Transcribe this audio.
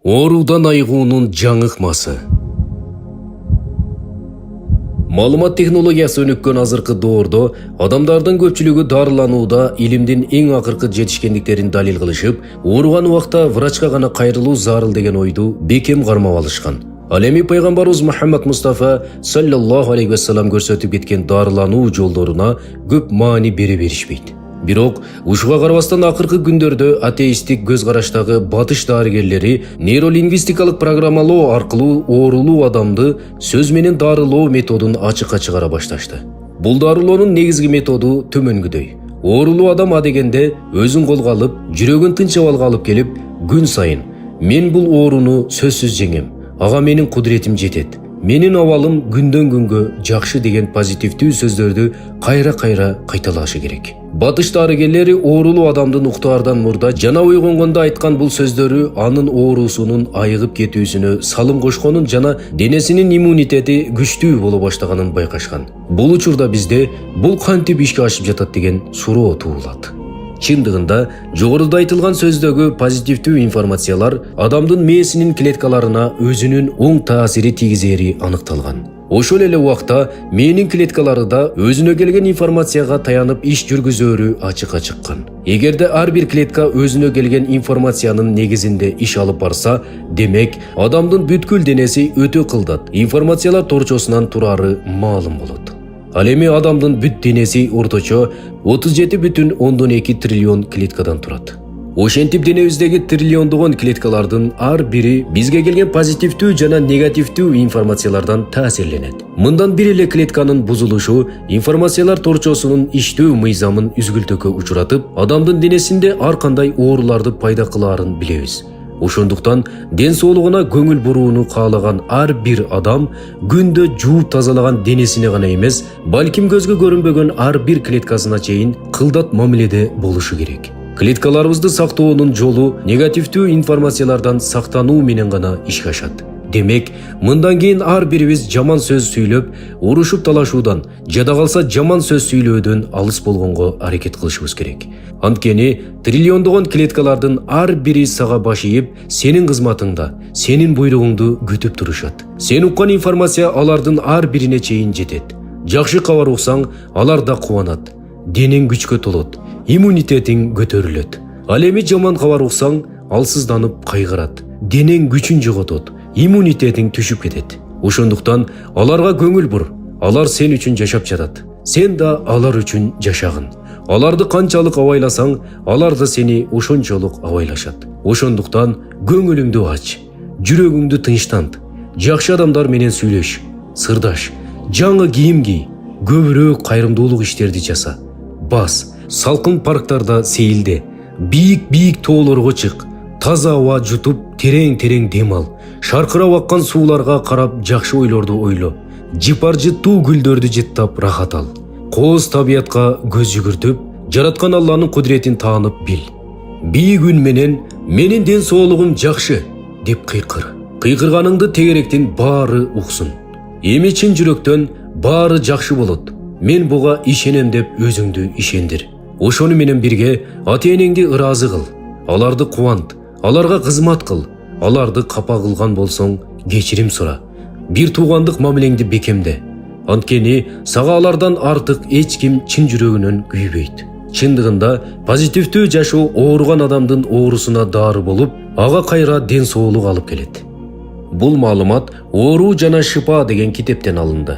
Оорудан айыгуунун жаңы ыкмасы. Маалымат технологиясы өнүккөн азыркы доордо адамдардын көпчүлүгү дарыланууда илимдин эң акыркы жетишкендиктерин далил кылышып, ооруган убакта врачка гана кайрылуу зарыл деген ойду бекем кармап алышкан. Ал эми пайгамбарыбыз Мухаммад Мустафа саллаллаху алейхи вассалам көрсөтүп кеткен дарылануу жолдоруна көп маани бере беришпейт. Бирок ушуга карабастан акыркы күндөрдө атеисттик көз караштагы батыш дарыгерлери нейролингвистикалык программалоо аркылуу оорулуу адамды сөз менен дарылоо методун ачыкка чыгара башташты. Бул дарылоонун негизги методу төмөнгүдөй. Оорулуу адам адегенде өзүн колго алып, жүрөгүн тынчап алып келип, күн сайын мен бул ооруну сөзсүз жеңем. Ага менин кудуретим жетет. Менин абалым күндөн күнгө жакшы деген позитивдүү сөздөрдү кайра кайталашы керек. Батыш дарыгерлери оорулуу адамдын уктаардан мурда жана ойгонгондо айткан бул сөздөрү анын оорусунун айыгып кетүүсүнө салым кошконун жана денесинин иммунитети күчтүү боло баштаганын байкашкан. Бул учурда бизде бул кантип ишке ашып жатат деген суроо туулат. Чындыгында жогоруда айтылган сөздөгү позитивдүү информациялар адамдын мээсинин клеткаларына өзүнүн оң таасири тийгизери аныкталган. Ошол эле убакта мээнин клеткалары да өзүнө келген информацияга таянып иш жүргүзөөрү ачыкка чыккан. Эгерде ар бир клетка өзүнө келген информациянын негизинде иш алып барса, демек адамдын бүткүл денеси өтө кылдат информациялар торчосунан турары маалым болот. Ал эми адамдын бүт денеси орточо 37,2 триллион клеткадан турат. Ошентип денебиздеги триллиондогон клеткалардын ар бири бизге келген позитивдүү жана негативдүү информациялардан таасирленет. Мындан бир эле клетканын бузулушу информациялар торчосунун иштөө мыйзамын үзгүлтөккө учуратып, адамдын денесинде ар кандай ооруларды пайда кылаарын билебиз. Ошондуктан ден соолугуна көңүл бурууну каалаган ар бир адам күндө жууп тазалаган денесине гана эмес, балким көзгө көрүнбөгөн ар бир клеткасына чейин кылдат мамиледе болушу керек. Клеткаларыбызды сактоонун жолу негативдүү информациялардан сактануу менен гана ишке ашат. Демек, мындан кийин ар бирибиз жаман сөз сүйлөп, урушуп талашуудан, жада калса жаман сөз сүйлөөдөн алыс болгонго аракет кылышыбыз керек. Анткени триллиондогон клеткалардын ар бири сага баш ийип, сенин кызматыңда, сенин буйругуңду күтүп турушат. Сен уккан информация алардын ар бирине чейин жетет. Жакшы кабар уксаң, алар да кубанат. Денең күчкө толот, иммунитетиң көтөрүлөт. Ал эми жаман кабар уксаң, алсызданып кайгырат. Денең күчүн жоготот. Иммунитетиң түшүп кетет. Ошондуктан аларга көңүл бур. Алар сен үчүн жашап жатат. Сен да алар үчүн жашагын. Аларды канчалык абайласаң, алар да сени ошончолук абайлашат. Ошондуктан көңүлүңдү ач, жүрөгүңдү тынчтант. Жакшы адамдар менен сүйлөш, сырдаш, жаңы кийим кий, көбүрөөк кайрымдуулук иштерди жаса. Бас, салкын парктарда сейилде, бийик тоолорго чык, таза аба жутуп, терең дем ал. Шаркырап аккан сууларга карап жакшы ойлорду ойло. Жыпар-жыттуу гүлдөрдү жыттап рахат ал. Кооз табиятка көз жүгүртүп, жараткан Алланын кудуретин таанып бил. Бийик үн менен менин ден соолугум жакшы деп кыйкыр. Кыйкырганыңды тегеректин баары уксун. Эми чын жүрөктөн баары жакшы болот. Мен буга ишенем деп өзүңдү ишендир. Ошону менен бирге ата-энеңди ыраазы кыл. Аларды кубант, аларга кызмат кыл. Аларды капа кылган болсоң, кечирим сура. Бир туугандык мамилеңди бекемде. Анткени сага алардан артык эч ким чын жүрөгүнөн күйбөйт. Чындыгында позитивдүү жашоо ооруган адамдын оорусуна дары болуп, ага кайра ден соолук алып келет. Бул маалымат «Оору жана шыпа» деген китептен алынды.